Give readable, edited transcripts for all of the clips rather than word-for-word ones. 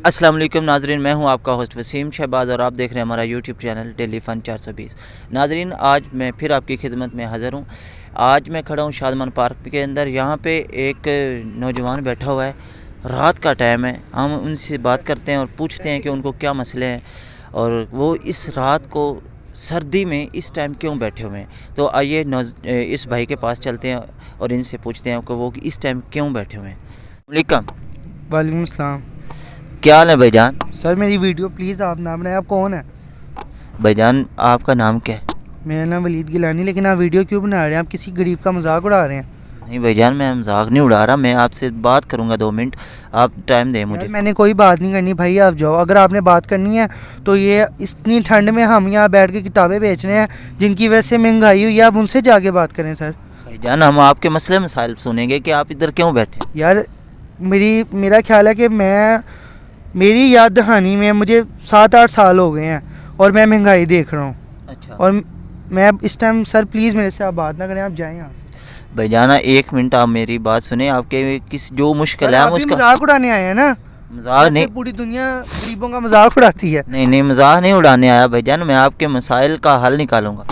अस्सलाम वालेकुम नाजरीन, मैं हूं आपका होस्ट वसीम शहबाज और आप देख रहे हैं हमारा यूट्यूब चैनल डेली फ़न 420। नाजरीन, आज मैं फिर आपकी खिदमत में हाज़िर हूं। आज मैं खड़ा हूं शादमान पार्क के अंदर। यहां पे एक नौजवान बैठा हुआ है, रात का टाइम है। हम उनसे बात करते हैं और पूछते हैं कि उनको क्या मसले हैं और वो इस रात को सर्दी में इस टाइम क्यों बैठे हुए हैं। तो आइए इस भाई के पास चलते हैं और इनसे पूछते हैं कि वो इस टाइम क्यों बैठे हुए हैं। वालेकुम अस्सलाम। क्या हाल है भाईजान? सर मेरी वीडियो प्लीज़ आप ना बनाएं। आप कौन है? भाईजान आपका नाम क्या है? मेरा नाम वलीद गिलानी। लेकिन आप वीडियो क्यों बना रहे हैं? आप किसी गरीब का मजाक उड़ा रहे हैं। नहीं भाईजान, मैं मजाक नहीं उड़ा रहा। मैं आपसे बात करूंगा 2 मिनट, आप टाइम दें मुझे। मैंने कोई बात नहीं करनी भाई, आप जाओ। अगर आपने बात करनी है तो ये इतनी ठंड में हम यहाँ बैठ के किताबें बेच रहे हैं जिनकी वजह से महंगाई हुई है, आप उनसे जाके बात करें सर। भाईजान हम आपके मसले मसाइल सुनेंगे कि आप इधर क्यों बैठे। यार मेरा ख्याल है कि मेरी याद दहानी में मुझे 7-8 साल हो गए हैं और मैं महंगाई देख रहा हूँ। अच्छा। और मैं इस टाइम सर प्लीज़ मेरे से आप बात ना करें, आप जाएं यहाँ से। भाईजान 1 मिनट आप मेरी बात सुने। आपके किस जो मुश्किल है हम उसका मजाक उड़ाने आए हैं ना? मजाक नहीं, पूरी दुनिया गरीबों का मजाक उड़ाती है। नहीं मजाक नहीं उड़ाने आया भाईजान। मैं आपके मसाइल का हल निकालूंगा।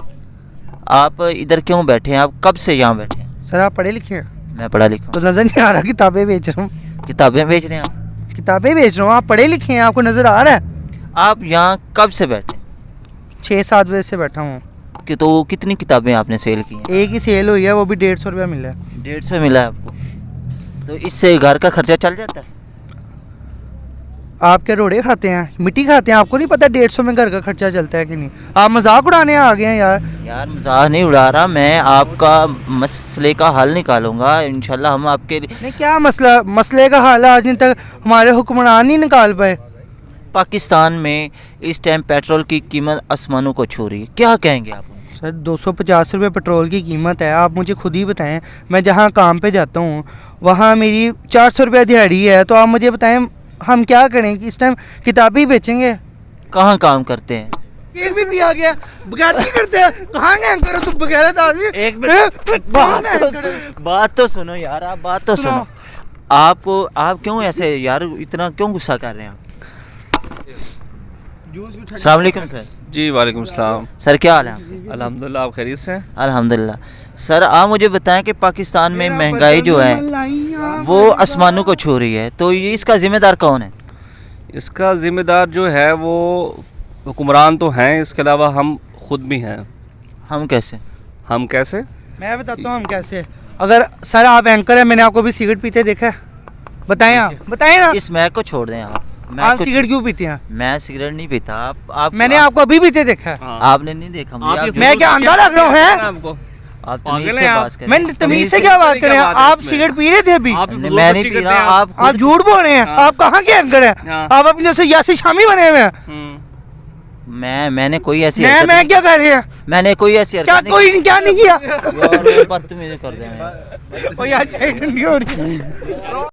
आप इधर क्यों बैठे हैं? आप कब से यहाँ बैठे हैं? सर आप पढ़े लिखे हैं? मैं पढ़ा लिखा तो नज़र नहीं आ रहा? किताबें बेच रहा हूँ। किताबें बेच रहे हैं आप? किताबें बेच रहा हूँ। आप पढ़े लिखे हैं, आपको नज़र आ रहा है? आप यहाँ कब से बैठे? 6-7 बजे से बैठा हूँ। कि तो कितनी किताबें आपने सेल की हैं? एक ही सेल हुई है, वो भी 150 रुपया मिला है। 150 मिला है आपको? तो इससे घर का खर्चा चल जाता है? आप क्या रोड़े खाते हैं, मिट्टी खाते हैं? आपको नहीं पता 150 में घर का खर्चा चलता है कि नहीं? आप मजाक उड़ाने आ गए हैं यार। यार मजाक नहीं उड़ा रहा मैं। आपका मसले का हल निकालूंगा इंशाल्लाह। हम आपके नहीं, क्या मसले का हाल है? आज तक हमारे हुक्मरान नहीं निकाल पाए। पाकिस्तान में इस टाइम पेट्रोल की कीमत आसमानों को छू रही है, क्या कहेंगे आप? सर 250 रुपये पेट्रोल की कीमत है। आप मुझे खुद ही बताएं, मैं जहाँ काम पे जाता हूँ वहाँ मेरी 400 रुपया दिहाड़ी है। तो आप मुझे बताएं हम क्या करें कि इस टाइम किताबें बेचेंगे? कहाँ काम करते हैं? एक भी आ गया बगैर नहीं करते हैं। कहाँ गए करो तुम बगैरत आदमी? एक मिनट बात तो सुनो यार। आप बात तो सुनो। आप क्यों ऐसे यार इतना क्यों गुस्सा कर रहे हैं आप? अस्सलाम वालेकुम सर। जी वालेकुम सलाम। सर क्या हाल है आपके? अल्हम्दुलिल्लाह, आप खैरियत से हैं? अल्हम्दुलिल्लाह। सर आप मुझे बताएं कि पाकिस्तान में महंगाई जो है वो आसमानों को छू रही है, तो ये इसका जिम्मेदार कौन है? इसका ज़िम्मेदार जो है वो हुक्मरान तो हैं, इसके अलावा हम खुद भी हैं। हम कैसे? हम कैसे? मैं बताता हूँ हम कैसे। अगर सर आप एंकर हैं, मैंने आपको भी सिगरेट पीते देखा है? बताएं आप, बताएं ना। इस मैक को छोड़ दें आप। आप सिगरेट क्यों पीते हैं? मैं सिगरेट नहीं पीता। आप मैंने आपको अभी पीते देखा है। हाँ। आपने नहीं देखा मुझे। आप मैं क्या अंधा लग रहा हूँ? है आपको आप पागल तमीज हैं से आप। बात करें। मैं तमीज से क्या बात करें? आप सिगरेट पी रहे थे अभी? मैं नहीं पी रहा। आप झूठ बोल रहे हैं। हाँ। आप कहाँ के एंकर हैं? हाँ। आप अपनी जैसे यासी शामी बने हुए हैं। मैंने कोई ऐसी मैं क्या कर रहे हैं? मैंने कोई ऐसी क्या क्या नहीं किया? यार बदतमीजी कर दे। ओ यार चाय ठंडी हो रही है।